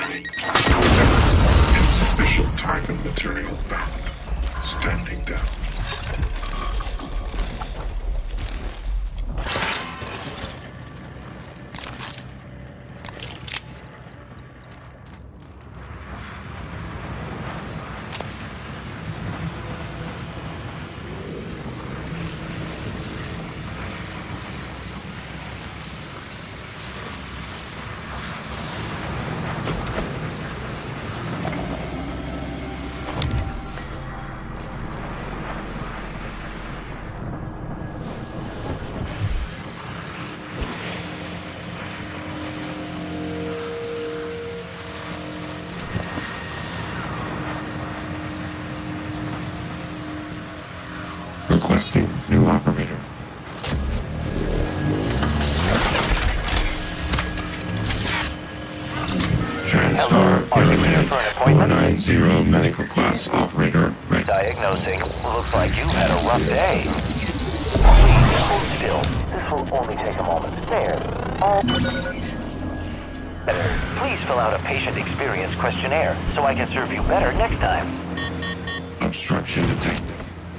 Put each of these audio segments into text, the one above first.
Warning. Insufficient time and material found. Standing down. Requesting new operator. TranStar Unit 490 medical class operator ready. Diagnosing. Looks like you've had a rough day. Please hold still. This will only take a moment. There. Please fill out a patient experience questionnaire so I can serve you better next time. Obstruction detected.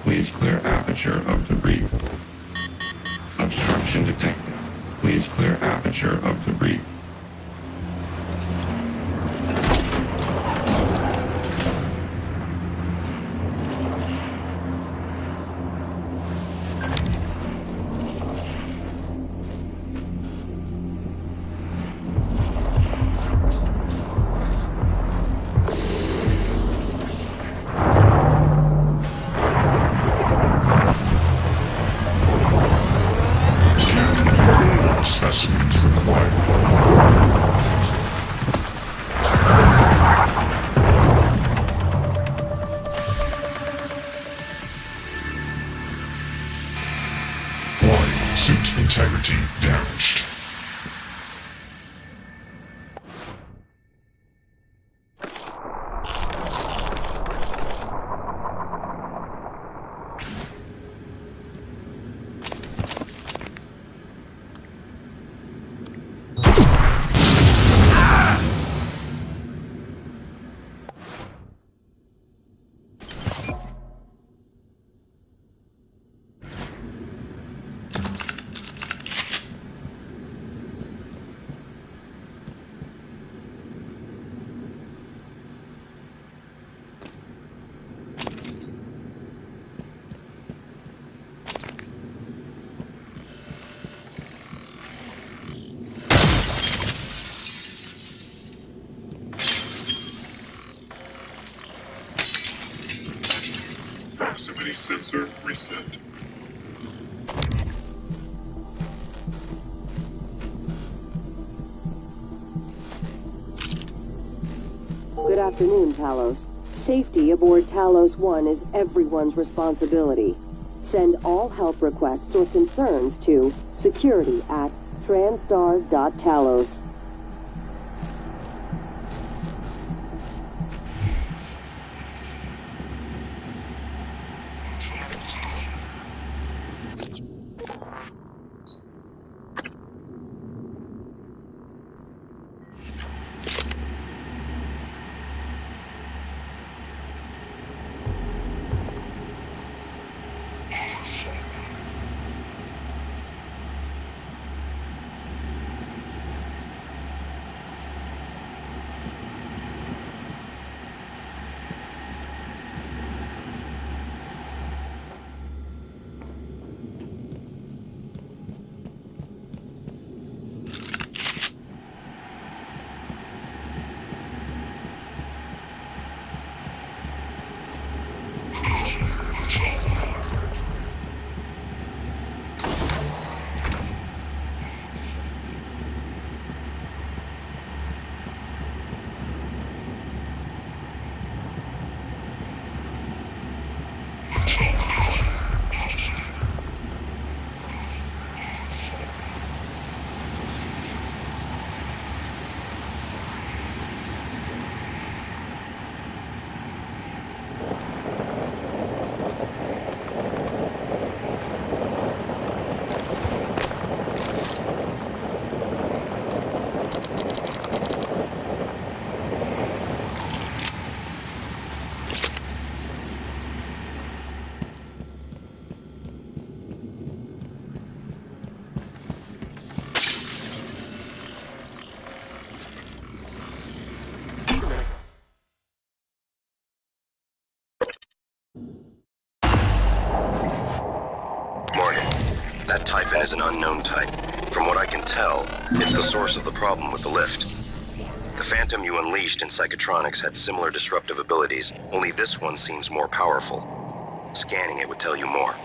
Please clear aperture of debris. Obstruction detected. Please clear aperture of debris. Specimens required. Warning, suit integrity damaged. Proximity sensor reset. Good afternoon, Talos. Safety aboard Talos 1 is everyone's responsibility. Send all help requests or concerns to security@transtar.talos. That Typhon is an unknown type. From what I can tell, it's the source of the problem with the lift. The Phantom you unleashed in Psychotronics had similar disruptive abilities, only this one seems more powerful. Scanning it would tell you more.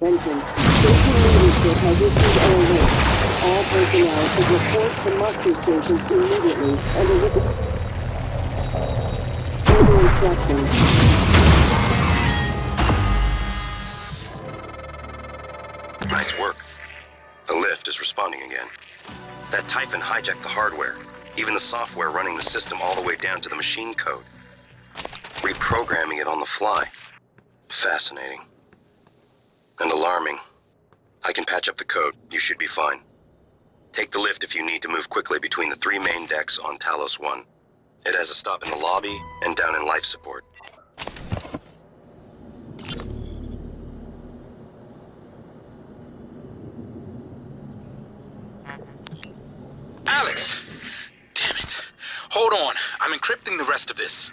Attention. Station leadership has issued an alert. All personnel should report to muster stations immediately and deliver further instructions. Nice work. The lift is responding again. That Typhon hijacked the hardware, even the software running the system all the way down to the machine code. Reprogramming it on the fly. Fascinating. And alarming. I can patch up the code. You should be fine. Take the lift if you need to move quickly between the 3 main decks on Talos 1. It has a stop in the lobby and down in life support. Alex! Damn it. Hold on. I'm encrypting the rest of this.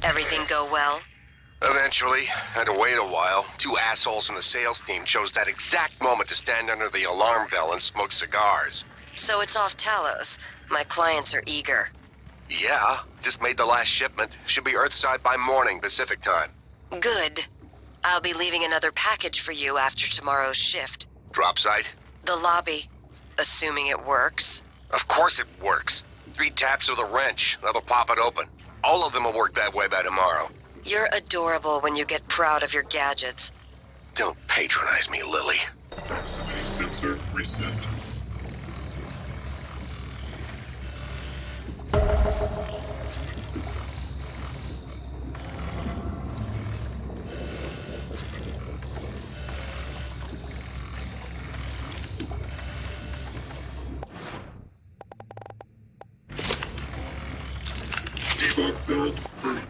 Everything go well? Eventually, had to wait a while. Two assholes from the sales team chose that exact moment to stand under the alarm bell and smoke cigars. So it's off Talos. My clients are eager. Yeah, just made the last shipment. Should be Earthside by morning, Pacific time. Good. I'll be leaving another package for you after tomorrow's shift. Drop site? The lobby. Assuming it works. Of course it works. 3 taps of the wrench. That'll pop it open. All of them will work that way by tomorrow. You're adorable when you get proud of your gadgets. Don't patronize me, Lily. Space sensor reset. Debug build ready.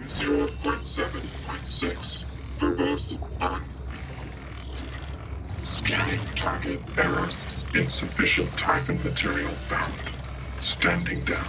0.7.6. Verbose on. Scanning target error. Insufficient Typhon material found. Standing down.